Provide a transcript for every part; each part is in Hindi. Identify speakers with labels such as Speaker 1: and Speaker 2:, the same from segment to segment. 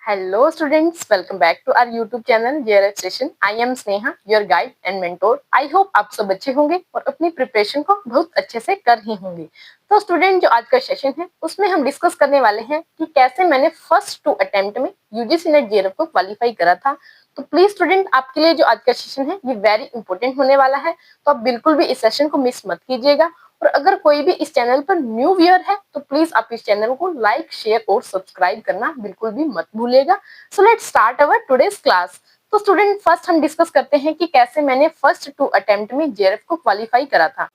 Speaker 1: Hello students, welcome back to our YouTube channel JRF Session. I am Sneha, your guide and mentor. I hope आप सब अच्छे होंगे और अपनी प्रिपरेशन को बहुत अच्छे से कर ही होंगे। तो स्टूडेंट, जो आज का सेशन है उसमें हम डिस्कस करने वाले हैं कि कैसे मैंने फर्स्ट 2 अटेम्प्ट में यूजीसी नेट जेआरएफ को क्वालिफाई करा था। तो प्लीज स्टूडेंट, आपके लिए जो आज का सेशन है ये वेरी इंपॉर्टेंट होने वाला है, तो आप बिल्कुल भी इस सेशन को मिस मत कीजिएगा। और अगर कोई भी इस चैनल पर न्यू व्यूअर है तो प्लीज आप इस चैनल को लाइक, शेयर और सब्सक्राइब करना बिल्कुल भी मत भूलिएगा। So let's start our today's class. तो स्टूडेंट, फर्स्ट हम डिस्कस करते हैं कि कैसे मैंने फर्स्ट 2 अटेम्प्ट में जेआरएफ को क्वालिफाई करा था।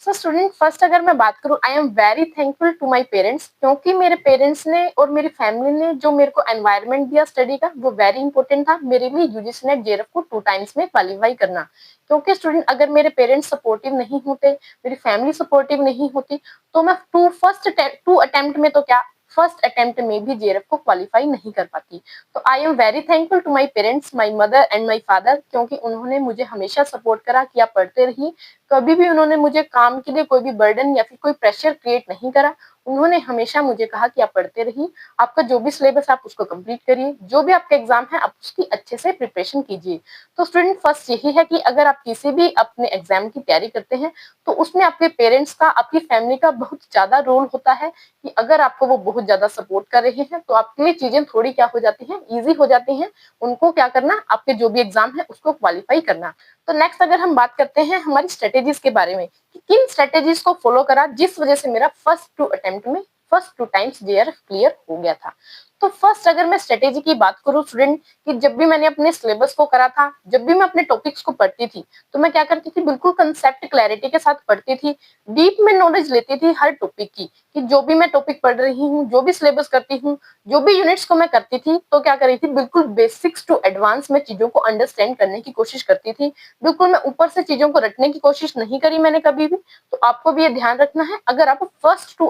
Speaker 1: सो स्टूडेंट, फर्स्ट अगर मैं बात करूं, I am very thankful to my parents, क्योंकि मेरे पेरेंट्स ने और मेरी फैमिली ने जो मेरे को एनवायरनमेंट दिया स्टडी का, वो वेरी इंपॉर्टेंट था मेरे लिए यूजीसी नेट जेआरएफ को 2 टाइम्स में क्वालिफाई करना। क्योंकि स्टूडेंट, अगर मेरे पेरेंट्स सपोर्टिव नहीं होते, मेरी फैमिली सपोर्टिव नहीं होती, तो मैं फर्स्ट 2 अटेम्प्ट में तो क्या, फर्स्ट अटेम्प्ट में भी जेआरएफ को क्वालिफाई नहीं कर पाती। तो I am very thankful to my parents, my mother and my father, क्योंकि उन्होंने मुझे हमेशा सपोर्ट करा कि आप पढ़ते रहिए। कभी भी उन्होंने मुझे काम के लिए कोई भी बर्डन या फिर कोई प्रेशर क्रिएट नहीं करा। उन्होंने हमेशा मुझे कहा कि आप पढ़ते रहिए, आपका जो भी सिलेबस आप उसको कंप्लीट करिए, जो भी आपका एग्जाम है आप उसकी अच्छे से प्रिपरेशन कीजिए। तो स्टूडेंट, फर्स्ट यही है कि अगर आप किसी भी अपने एग्जाम की तैयारी करते हैं तो उसमें आपके पेरेंट्स का, आपकी फैमिली का बहुत ज्यादा रोल होता है कि अगर आपको वो बहुत ज्यादा सपोर्ट कर रहे हैं तो आपके लिए चीजें थोड़ी क्या हो जाती हैं, ईजी हो जाती हैं। उनको क्या करना, आपके जो भी एग्जाम है उसको क्वालिफाई करना। तो नेक्स्ट अगर हम बात करते हैं हमारी स्ट्रेटेजीज के बारे में कि किन स्ट्रेटेजीज को फॉलो करा जिस वजह से मेरा फर्स्ट 2 अटेम्प्ट में फर्स्ट 2 टाइम्स जेआरएफ क्लियर हो गया था। तो फर्स्ट अगर मैं स्ट्रेटेजी की बात करूं स्टूडेंट, कि जब भी मैंने अपने सिलेबस को करा था, जब भी मैं अपने टॉपिक्स को पढ़ती थी, तो मैं क्या करती थी, बिल्कुल कंसेप्ट क्लैरिटी के साथ पढ़ती थी। डीप में नॉलेज लेती थी हर टॉपिक की, कि जो भी मैं टॉपिक पढ़ रही हूँ, जो भी सिलेबस करती हूँ, जो भी यूनिट्स को मैं करती थी, तो क्या कर रही थी, बिल्कुल बेसिक्स टू एडवांस में चीजों को अंडरस्टैंड करने की कोशिश करती थी। बिल्कुल मैं ऊपर से चीजों को रटने की कोशिश नहीं करी मैंने कभी भी। तो आपको भी ये ध्यान रखना है, अगर आप फर्स्ट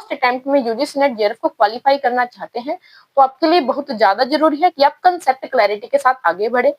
Speaker 1: अटेम्प्ट में यूजीसी नेट जेआरएफ को क्वालिफाई करना चाहते हैं तो आपके लिए बहुत ज्यादा जरूरी है कि आप कंसेप्ट क्लैरिटी के साथ आगे बढ़े।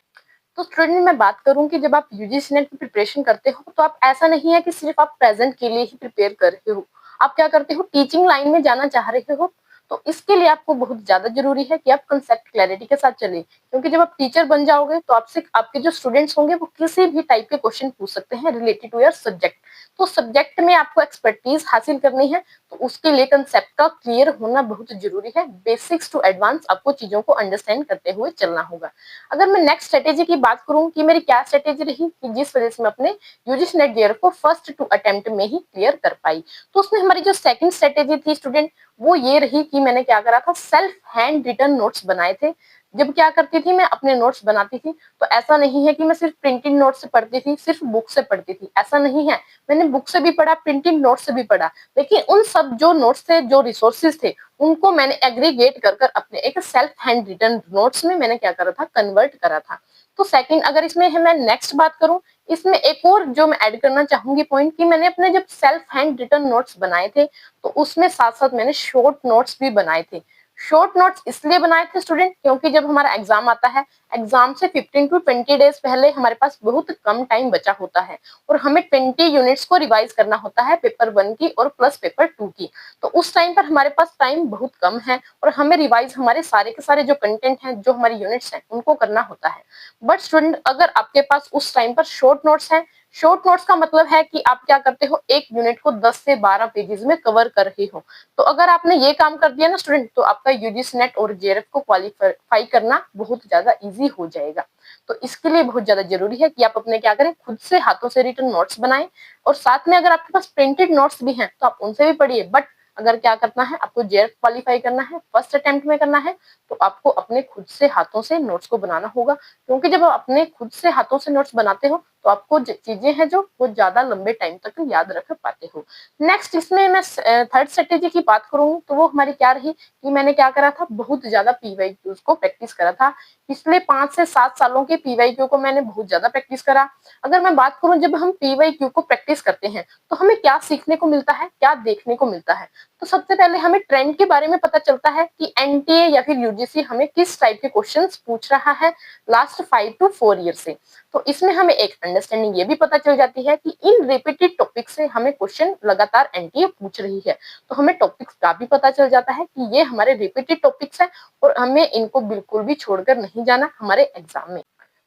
Speaker 1: तो स्टूडेंट, मैं बात करूं कि जब आप यूजीसी नेट की प्रिपरेशन करते हो तो आप, ऐसा नहीं है कि सिर्फ आप प्रेजेंट के लिए ही प्रिपेयर कर रहे हो। आप क्या करते हो, टीचिंग लाइन में जाना चाह रहे हो, तो इसके लिए आपको बहुत ज्यादा जरूरी है कि आप कंसेप्ट क्लैरिटी के साथ चले। क्योंकि जब आप टीचर बन जाओगे तो आपसे आपके जो स्टूडेंट्स होंगे वो किसी भी टाइप के क्वेश्चन पूछ सकते हैं रिलेटेड टू योर सब्जेक्ट। तो सब्जेक्ट में आपको एक्सपर्टीज हासिल करनी है, तो उसके लिए कंसेप्ट का क्लियर होना बहुत जरूरी है। बेसिक्स टू एडवांस आपको चीजों को अंडरस्टैंड करते हुए चलना होगा। अगर मैं नेक्स्ट स्ट्रेटेजी की बात करूं कि मेरी क्या स्ट्रेटेजी रही कि जिस वजह से मैं अपने यूजीसी नेट जेआरएफ को फर्स्ट 2 अटेम्प्ट में ही क्लियर कर पाई, तो उसमें हमारी जो सेकंड स्ट्रेटेजी थी स्टूडेंट, वो ये रही कि मैंने क्या करा था, सेल्फ हैंड रिटन नोट्स बनाए थे। जब क्या करती थी, मैं अपने नोट्स बनाती थी, तो ऐसा नहीं है कि मैं सिर्फ प्रिंटेड नोट से पढ़ती थी, सिर्फ बुक से पढ़ती थी, ऐसा नहीं है। मैंने बुक से भी पढ़ा, प्रिंटेड नोट से भी पढ़ा, लेकिन उन सब जो नोट्स थे, जो रिसोर्सेज थे, उनको मैंने एग्रीगेट कर कर अपने एक सेल्फ हैंड रिटन नोट्स में मैंने क्या करा था, कन्वर्ट करा था। तो सेकंड, अगर इसमें है मैं नेक्स्ट बात करूं, इसमें एक और जो मैं ऐड करना चाहूंगी पॉइंट, कि मैंने अपने जब सेल्फ हैंड रिटन नोट्स बनाए थे तो उसमें साथ साथ मैंने शॉर्ट नोट्स भी बनाए थे। शॉर्ट नोट्स इसलिए बनाए थे स्टूडेंट, क्योंकि जब हमारा एग्जाम आता है, एग्जाम से 15 टू 20 डेज पहले हमारे पास बहुत कम टाइम बचा होता है और हमें 20 यूनिट्स को रिवाइज करना होता है, पेपर 1 की और प्लस पेपर 2 की। तो उस टाइम पर हमारे पास टाइम बहुत कम है और हमें रिवाइज हमारे सारे के सारे जो कंटेंट हैं, जो हमारी यूनिट्स हैं, उनको करना होता है। बट स्टूडेंट, अगर आपके पास उस टाइम पर शॉर्ट नोट्स हैं, शॉर्ट नोट्स का मतलब है कि आप क्या करते हो, एक यूनिट को 10 से 12 पेजेस में कवर कर रहे हो। तो अगर आपने ये काम कर दिया ना स्टूडेंट, तो आपका यूजीसी नेट और जेआरएफ को क्वालिफाई करना बहुत ज्यादा इजी हो जाएगा। तो इसके लिए बहुत ज्यादा जरूरी है कि आप अपने क्या करें, खुद से हाथों से रिटन नोट्स बनाएं, और साथ में अगर आपके पास प्रिंटेड नोट्स भी हैं तो आप उनसे भी पढ़िए। बट अगर क्या करना है, आपको जेआरएफ क्वालिफाई करना है, फर्स्ट अटेम्प्ट में करना है, तो आपको अपने खुद से हाथों से नोट्स को बनाना होगा। क्योंकि जब आप अपने खुद से हाथों से नोट्स बनाते हो तो आपको चीजें हैं जो वो ज्यादा लंबे टाइम तक याद रख पाते हो। नेक्स्ट, इसमें मैं थर्ड स्ट्रेटेजी की बात करूँ तो वो हमारी क्या रही कि मैंने क्या करा था, बहुत ज्यादा पीवाईक्यूज को प्रैक्टिस करा था। पिछले 5 से 7 सालों के पीवाईक्यू को मैंने बहुत ज्यादा प्रैक्टिस करा। अगर मैं बात करूं, जब हम पीवाईक्यू को प्रैक्टिस करते हैं तो हमें क्या सीखने को मिलता है, क्या देखने को मिलता है, तो सबसे पहले हमें ट्रेंड के बारे में पता चलता है कि एनटीए या फिर यूजीसी हमें किस टाइप के क्वेश्चंस पूछ रहा है लास्ट 5 to 4 ईयर से। तो इसमें हमें एक अंडरस्टैंडिंग ये भी पता चल जाती है कि इन रिपीटेड टॉपिक से हमें क्वेश्चन लगातार एनटीए पूछ रही है। तो हमें टॉपिक्स का भी पता चल जाता है कि ये हमारे रिपीटेड टॉपिक्स हैं और हमें इनको बिल्कुल भी छोड़कर नहीं जाना हमारे एग्जाम में।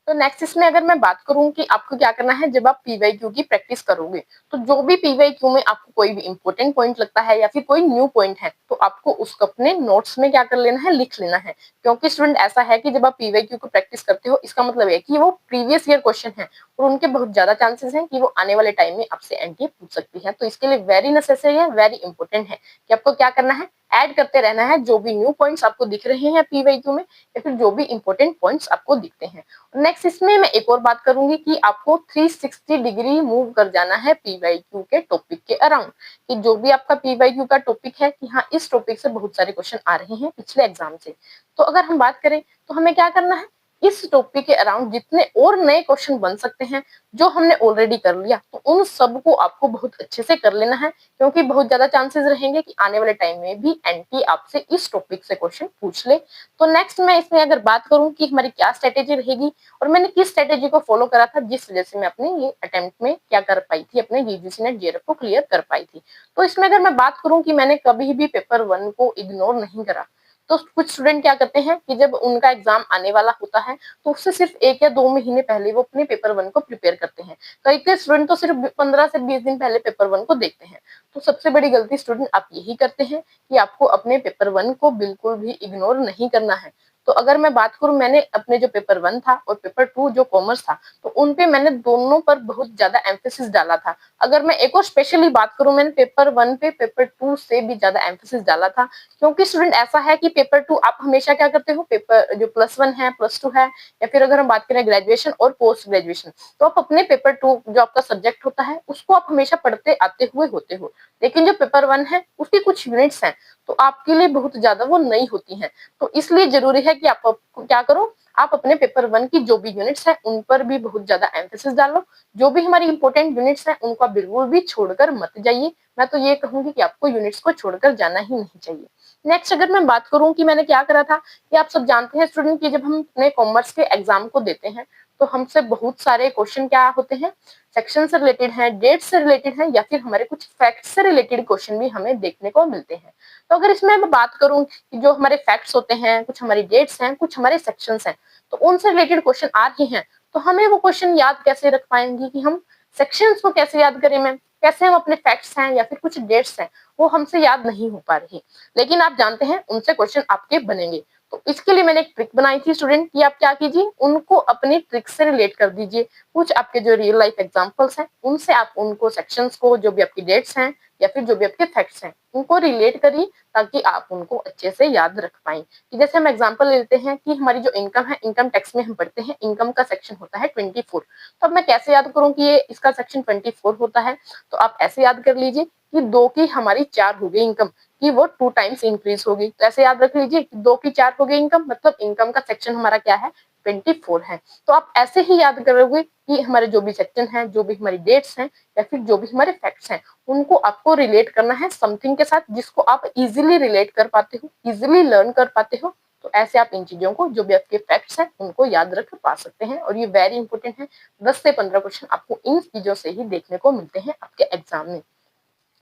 Speaker 1: तो नेक्स्ट इसमें अगर मैं बात करूं कि आपको क्या करना है जब आप पीवाईक्यू की प्रैक्टिस करोगे, तो जो भी पीवाईक्यू में आपको कोई भी इंपॉर्टेंट पॉइंट लगता है या फिर कोई न्यू पॉइंट है, तो आपको उसको अपने नोट्स में क्या कर लेना है, लिख लेना है। क्योंकि स्टूडेंट ऐसा है कि जब आप पीवाईक्यू को प्रैक्टिस करते हो, इसका मतलब है कि वो प्रीवियस ईयर क्वेश्चन है और उनके बहुत ज्यादा चांसेस हैं कि वो आने वाले टाइम में आपसे एनटीए पूछ सकती है। तो इसके लिए वेरी नेसेसरी है, वेरी इंपॉर्टेंट है कि आपको क्या करना है, ऐड करते रहना है जो भी न्यू पॉइंट्स आपको दिख रहे हैं पीवाईक्यू में या फिर जो भी इंपॉर्टेंट पॉइंट्स आपको दिखते हैं। नेक्स्ट इसमें मैं एक और बात करूंगी कि आपको 360 डिग्री मूव कर जाना है पीवाईक्यू के टॉपिक के अराउंड, कि जो भी आपका पीवाईक्यू का टॉपिक है कि हाँ इस टॉपिक से बहुत सारे क्वेश्चन आ रहे हैं पिछले एग्जाम से। तो अगर हम बात करें तो हमें क्या करना है, इस टॉपिक के अराउंड जितने और नए क्वेश्चन बन सकते हैं जो हमने ऑलरेडी कर लिया, तो उन सबको आपको बहुत अच्छे से कर लेना है। क्योंकि बहुत ज्यादा चांसेस रहेंगे कि आने वाले टाइम में भी एनटी आपसे इस टॉपिक से क्वेश्चन पूछ ले। तो नेक्स्ट मैं इसमें अगर बात करूं कि हमारी क्या स्ट्रेटेजी रहेगी और मैंने किस स्ट्रेटेजी को फॉलो करा था जिस वजह से मैं अपने ये अटेम्प्ट में क्या कर पाई थी, अपने यूजीसी नेट जेआरएफ को क्लियर कर पाई थी। तो इसमें अगर मैं बात करूं कि मैंने कभी भी पेपर 1 को इग्नोर नहीं करा। तो कुछ स्टूडेंट क्या करते हैं कि जब उनका एग्जाम आने वाला होता है तो उससे सिर्फ 1 या 2 महीने पहले वो अपने पेपर 1 को प्रिपेयर करते हैं। कई कई स्टूडेंट तो सिर्फ 15 से 20 दिन पहले पेपर 1 को देखते हैं। तो सबसे बड़ी गलती स्टूडेंट आप यही करते हैं कि आपको अपने पेपर 1 को बिल्कुल भी इग्नोर नहीं करना है। तो अगर मैं बात करूं, मैंने अपने जो पेपर 1 था और पेपर 2 जो कॉमर्स था, तो उन पे मैंने दोनों पर बहुत ज्यादा एम्फेसिस डाला था। अगर मैं एक और स्पेशली बात करूं, मैंने पेपर 1 पे पेपर 2 से भी ज्यादा एम्फेसिस डाला था। क्योंकि स्टूडेंट ऐसा है कि पेपर 2 आप हमेशा क्या करते हो, पेपर जो +1 है, +2 है, या फिर अगर हम बात करें ग्रेजुएशन और पोस्ट ग्रेजुएशन, तो आप अपने पेपर 2 जो आपका सब्जेक्ट होता है उसको आप हमेशा पढ़ते आते हुए होते हो। लेकिन जो पेपर 1 है उसकी कुछ यूनिट्स हैं तो आपके लिए बहुत ज्यादा वो नई होती हैं। तो इसलिए जरूरी है कि आप क्या करो, आप अपने पेपर 1 की जो भी यूनिट्स हैं उन पर भी बहुत ज्यादा एम्फेसिस डालो। जो भी हमारी इंपॉर्टेंट यूनिट्स हैं उनको आप बिल्कुल भी छोड़कर मत जाइए। मैं तो ये कहूंगी कि आपको यूनिट्स को छोड़कर जाना ही नहीं चाहिए। नेक्स्ट अगर मैं बात करूं कि मैंने क्या करा था, कि आप सब जानते हैं स्टूडेंट कि जब हम अपने कॉमर्स के एग्जाम को देते हैं तो हमसे बहुत सारे क्वेश्चन क्या होते हैं, सेक्शन से रिलेटेड है, डेट से रिलेटेड है, या फिर हमारे कुछ फैक्ट से रिलेटेड क्वेश्चन भी हमें देखने को मिलते हैं। तो अगर इसमें मैं बात करूं कि जो हमारे फैक्ट्स होते हैं, कुछ हमारी डेट्स हैं, कुछ हमारे सेक्शंस हैं, तो उनसे रिलेटेड क्वेश्चन आ रहे हैं, तो हमें वो क्वेश्चन याद कैसे रख पाएंगे, कि हम सेक्शंस को कैसे याद करें मैम, कैसे हम अपने फैक्ट्स हैं या फिर कुछ डेट्स हैं वो हमसे याद नहीं हो पा रही। लेकिन आप जानते हैं उनसे क्वेश्चन आपके बनेंगे। तो इसके लिए मैंने एक ट्रिक बनाई थी स्टूडेंट, कि आप क्या कीजिए, उनको अपनी ट्रिक से रिलेट कर दीजिए। कुछ आपके जो रियल लाइफ एग्जांपल्स हैं उनसे आप उनको सेक्शंस को, जो भी आपकी डेट्स हैं या फिर जो भी आपके फैक्ट्स हैं, उनको रिलेट करिए ताकि आप उनको अच्छे से याद रख पाएं। कि जैसे हम एग्जांपल लेते हैं कि हमारी जो इनकम है, इनकम टैक्स में हम पढ़ते हैं इनकम का सेक्शन होता है 24। तो अब मैं कैसे याद करूं कि ये इसका सेक्शन 24 होता है, तो आप ऐसे याद कर लीजिए कि 2 की हमारी 4 हो गई इनकम, कि वो 2 टाइम्स इंक्रीज होगी। तो ऐसे याद रख लीजिए कि 2 की 4 हो गई इनकम, मतलब इनकम का सेक्शन हमारा क्या है, 24 है। तो आप ऐसे ही याद करोगे कि हमारे जो भी सेक्शन है, जो भी हमारी डेट्स हैं या फिर जो भी हमारे फैक्ट्स हैं, उनको आपको रिलेट करना है समथिंग के साथ जिसको आप इजीली रिलेट कर पाते हो, इजीली लर्न कर पाते हो। तो ऐसे आप इन चीजों को, जो भी आपके फैक्ट्स हैं, उनको याद रख पा सकते हैं। और ये वेरी इंपॉर्टेंट है, 10 से 15 क्वेश्चन आपको इन चीजों से ही देखने को मिलते हैं आपके एग्जाम में।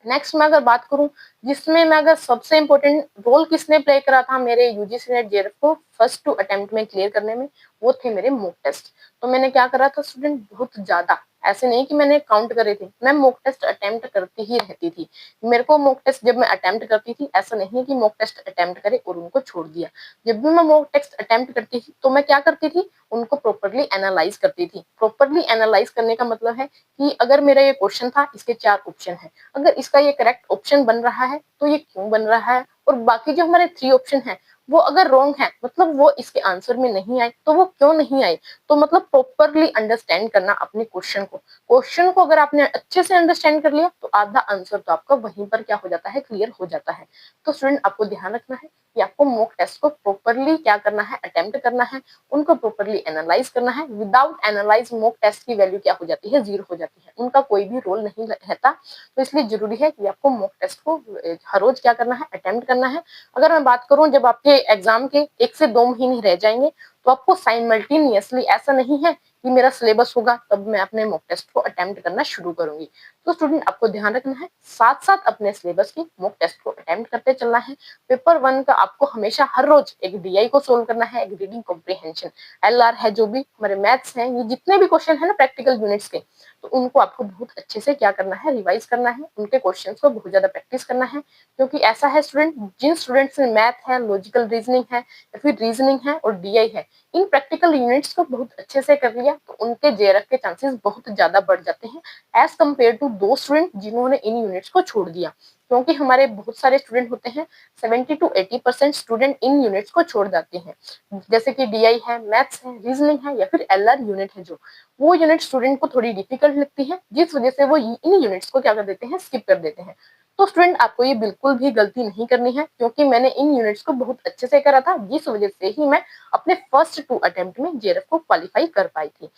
Speaker 1: नेक्स्ट मैं अगर बात करूं, जिसमें मैं अगर सबसे इम्पोर्टेंट रोल किसने प्ले करा था मेरे यूजीसी नेट जेआरएफ को फर्स्ट 2 अटेम्प्ट में क्लियर करने में, वो थे मेरे मॉक टेस्ट। तो मैंने क्या करा था स्टूडेंट, बहुत ज्यादा, ऐसे नहीं कि मैंने काउंट करे थे, मैं मॉक टेस्ट अटेम्प्ट करती ही रहती थी। मेरे को मॉक टेस्ट जब मैं अटेम्प्ट करती थी, ऐसा नहीं कि मॉक टेस्ट अटेम्प्ट करे और उनको छोड़ दिया। जब भी मैं मॉक टेस्ट अटेम्प्ट करती थी तो मैं क्या करती थी, उनको प्रॉपरली एनालाइज करती थी। प्रॉपरली एनालाइज करने का मतलब है कि अगर मेरा ये क्वेश्चन था, इसके 4 ऑप्शन है, अगर इसका ये करेक्ट ऑप्शन बन रहा है तो ये क्यों बन रहा है, और बाकी जो हमारे 3 ऑप्शन है वो अगर रॉन्ग है, मतलब वो इसके आंसर में नहीं आए, तो वो क्यों नहीं आए। तो मतलब प्रॉपरली अंडरस्टैंड करना अपने क्वेश्चन को अगर आपने अच्छे से अंडरस्टैंड कर लिया तो आधा आंसर तो आपका वहीं पर क्या हो जाता है, क्लियर हो जाता है। तो स्टूडेंट आपको ध्यान रखना है कि आपको मॉक टेस्ट को प्रॉपरली क्या करना है, अटेम्प्ट करना है, उनको प्रॉपरली एनालाइज करना है। विदाउट एनालाइज मॉक टेस्ट की वैल्यू क्या हो जाती है, 0 हो जाती है, उनका कोई भी रोल नहीं रहता। तो इसलिए जरूरी है कि आपको मॉक टेस्ट को हर रोज क्या करना है, अटेम्प्ट करना है। अगर मैं बात करूं जब आपके एग्जाम के 1 से 2 महीने रह जाएंगे तो आपको साइमल्टेनियसली, ऐसा नहीं है कि मेरा सिलेबस होगा तब मैं अपने मॉक टेस्ट को अटेम्प्ट करना शुरू करूंगी। तो स्टूडेंट आपको ध्यान रखना है, साथ साथ अपने सिलेबस की मॉक टेस्ट को अटेम्प्ट करते चलना है। पेपर 1 का आपको हमेशा हर रोज एक डीआई को सोल्व करना है, एक रीडिंग कॉम्प्रिहेंशन, एलआर है, जो भी हमारे मैथ्स हैं, ये जितने भी क्वेश्चन है ना प्रैक्टिकल यूनिट्स के, तो उनको आपको बहुत अच्छे से क्या करना है, रिवाइज करना है, उनके क्वेश्चन को बहुत ज्यादा प्रैक्टिस करना है। क्योंकि ऐसा है स्टूडेंट, जिन स्टूडेंट्स में मैथ है, लॉजिकल रीजनिंग है या फिर रीजनिंग है और डीआई है, इन प्रैक्टिकल यूनिट्स को बहुत अच्छे से कर लिया तो उनके जेआरएफ के चांसेस बहुत ज्यादा बढ़ जाते हैं एज कम्पेयर टू दो स्टूडेंट जिन्होंने इन यूनिट्स को छोड़ दिया। क्योंकि हमारे बहुत सारे स्टूडेंट होते हैं, 70 to 80% स्टूडेंट इन यूनिट्स को छोड़ जाते हैं, जैसे कि डीआई है, मैथ्स है, रीजनिंग है या फिर एलआर यूनिट है, जो वो यूनिट स्टूडेंट को थोड़ी डिफिकल्ट लगती है, जिस वजह से वो इन यूनिट्स को क्या कर देते हैं, स्किप कर देते हैं। तो स्टूडेंट आपको ये बिल्कुल भी गलती नहीं करनी है, क्योंकि मैंने इन यूनिट्स को बहुत अच्छे से करा था, जिस वजह से ही मैं अपने फर्स्ट 2 अटेम्प्ट में जेआरएफ को क्वालिफाई कर पाई थी।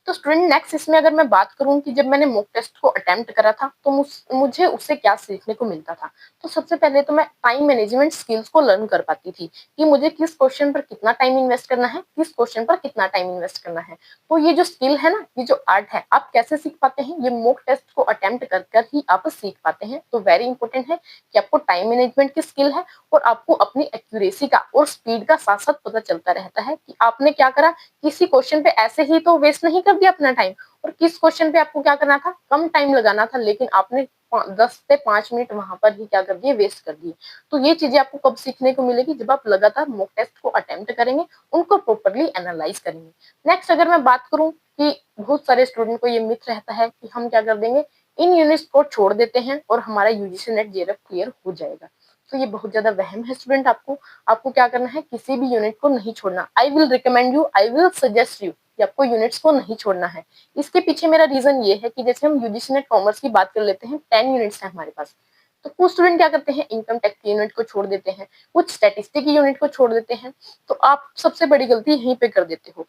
Speaker 1: तो स्टूडेंट नेक्स्ट इसमें अगर मैं बात करूं कि जब मैंने मॉक टेस्ट को अटेम्प्ट करा था तो मुझे उससे क्या सीखने को मिलता था। तो सबसे पहले तो मैं टाइम मैनेजमेंट स्किल्स को लर्न कर पाती थी कि मुझे किस क्वेश्चन पर कितना टाइम इन्वेस्ट करना है, किस क्वेश्चन पर कितना टाइम इन्वेस्ट करना है। तो ये जो स्किल है ना, ये जो आर्ट है, आप कैसे सीख पाते हैं, ये मॉक टेस्ट को अटेम्प्ट कर कर ही आप सीख पाते हैं। तो वेरी इंपॉर्टेंट है कि आपको टाइम मैनेजमेंट की स्किल है और आपको अपनी एक्यूरेसी का और स्पीड का साथ साथ पता चलता रहता है कि आपने क्या करा, किसी क्वेश्चन पे ऐसे ही तो वेस्ट नहीं कर दिया अपना टाइम, और किस क्वेश्चन पे आपको क्या करना था, कम टाइम लगाना था, लेकिन आपने 10 से 5 मिनट वहां पर ही क्या कर दिए, वेस्ट कर दिए। तो ये चीजें आपको कब सीखने को मिलेगी, जब आप लगातार मॉक टेस्ट को अटेम्प्ट करेंगे, उनको प्रॉपरली एनालाइज करेंगे। नेक्स्ट अगर मैं बात करूं कि बहुत सारे स्टूडेंट को ये मिथ रहता है कि हम क्या कर देंगे, इन यूनिट्स को छोड़ देते हैं और हमारा यूजीसी नेट जेआरएफ क्लियर हो जाएगा। तो ये बहुत ज्यादा वहम है स्टूडेंट। आपको क्या करना है, किसी भी यूनिट को नहीं छोड़ना। I will recommend you, I will suggest you कि आपको यूनिट्स को नहीं छोड़ना है। इसके पीछे मेरा रीजन ये है कि जैसे हम यूजीसी नेट कॉमर्स की बात कर लेते हैं, 10 यूनिट्स है हमारे पास। तो कुछ स्टूडेंट क्या करते हैं, इनकम टैक्स की यूनिट को छोड़ देते हैं, कुछ स्टैटिस्टिक की यूनिट को छोड़ देते हैं। तो आप सबसे बड़ी गलती यहीं पे कर देते हो।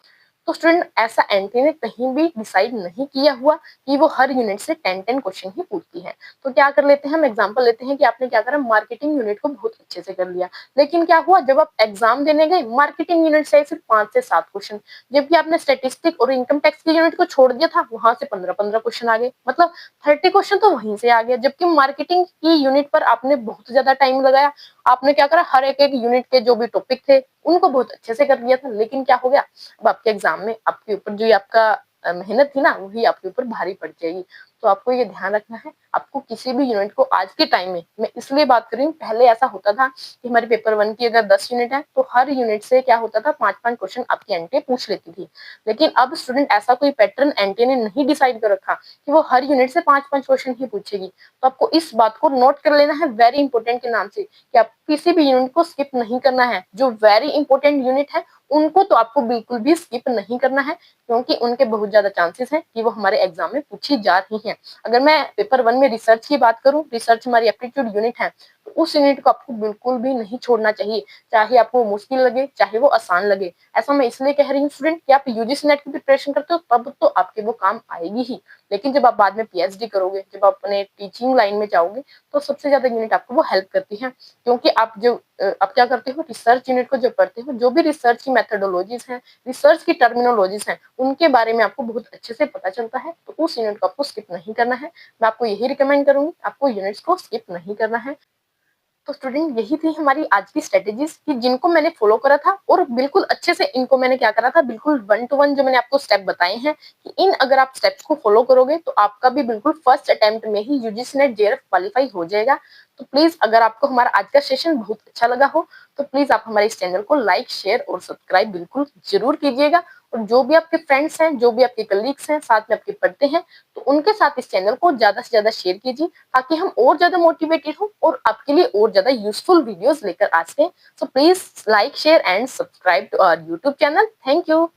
Speaker 1: तो स्टूडेंट ऐसा एंटी ने कहीं भी डिसाइड नहीं किया हुआ कि वो हर यूनिट से 10 क्वेश्चन ही पूछती है। तो क्या कर लेते हैं, हम एग्जांपल लेते हैं कि आपने क्या करा, मार्केटिंग यूनिट को बहुत अच्छे से कर लिया, लेकिन क्या हुआ, जब आप एग्जाम देने गए, मार्केटिंग यूनिट से सिर्फ 5 से 7 क्वेश्चन, जबकि आपने स्टेटिस्टिक और इनकम टैक्स की यूनिट को छोड़ दिया था, वहां से 15-15 क्वेश्चन आ गए, मतलब 30 क्वेश्चन तो वहीं से आ गया। जबकि मार्केटिंग की यूनिट पर आपने बहुत ज्यादा टाइम लगाया, आपने क्या करा, हर एक एक यूनिट के जो भी टॉपिक थे उनको बहुत अच्छे से कर लिया था, लेकिन क्या हो गया, अब आपके एग्जाम में आपके ऊपर जो आपका मेहनत थी ना, वही आपके ऊपर भारी पड़ जाएगी। तो आपको ये ध्यान रखना है, आपको किसी भी यूनिट को आज के टाइम में, मैं इसलिए बात कर रही हूँ, पहले ऐसा होता था कि हमारे पेपर 1 की अगर 10 यूनिट है तो हर यूनिट से क्या होता था, 5-5 क्वेश्चन आपकी एनटीए पूछ लेती थी। लेकिन अब स्टूडेंट ऐसा कोई पैटर्न एनटीए ने नहीं डिसाइड कर रखा कि वो हर यूनिट से 5-5 क्वेश्चन ही पूछेगी। तो आपको इस बात को नोट कर लेना है वेरी इंपॉर्टेंट के नाम से, कि आप किसी भी यूनिट को स्किप नहीं करना है। जो वेरी इंपॉर्टेंट यूनिट है उनको तो आपको बिल्कुल भी स्किप नहीं करना है, क्योंकि उनके बहुत ज्यादा चांसेस हैं कि वो हमारे एग्जाम में पूछी जा रही हैं। अगर मैं पेपर 1 में रिसर्च की बात करूं, रिसर्च हमारी एप्टीट्यूड यूनिट है, तो उस यूनिट को आपको बिल्कुल भी नहीं छोड़ना चाहिए, चाहे आपको मुश्किल लगे चाहे वो आसान लगे। ऐसा मैं इसलिए कह रही हूँ स्टूडेंट कि आप यूजीसी नेट की प्रिपरेशन करते हो तब तो आपके वो काम आएगी ही, लेकिन जब आप बाद में पीएचडी करोगे, जब आप अपने टीचिंग लाइन में जाओगे, तो सबसे ज्यादा यूनिट आपको वो हेल्प करती है। क्योंकि आप क्या करते हो, रिसर्च यूनिट को जब पढ़ते हो, जो भी रिसर्च की मेथोडोलॉजीज हैं, रिसर्च की टर्मिनोलॉजीज हैं, उनके बारे में आपको बहुत अच्छे से पता चलता है। तो उस यूनिट को आपको स्किप नहीं करना है। मैं आपको यही रिकमेंड करूंगी, आपको यूनिट्स को स्किप नहीं करना है। तो स्टूडेंट यही थी हमारी आज की स्ट्रेटेजीज कि जिनको मैंने फॉलो करा था और बिल्कुल अच्छे से इनको मैंने क्या करा था, बिल्कुल 1 to 1 जो मैंने आपको स्टेप बताए हैं कि इन अगर आप स्टेप्स को फॉलो करोगे तो आपका भी बिल्कुल फर्स्ट अटेम्प्ट में ही यूजीसी नेट जेआरएफ क्वालिफाई हो जाएगा। तो प्लीज अगर आपको हमारा आज का सेशन बहुत अच्छा लगा हो तो प्लीज आप हमारे इस चैनल को लाइक, शेयर और सब्सक्राइब बिल्कुल जरूर कीजिएगा। और जो भी आपके फ्रेंड्स हैं, जो भी आपके कलीग्स हैं, साथ में आपके पढ़ते हैं, तो उनके साथ इस चैनल को ज्यादा से ज्यादा शेयर कीजिए, ताकि हम और ज्यादा मोटिवेटेड हो और आपके लिए और ज्यादा यूजफुल वीडियोस लेकर आ सकें। So please like, share and subscribe to our YouTube channel. Thank you.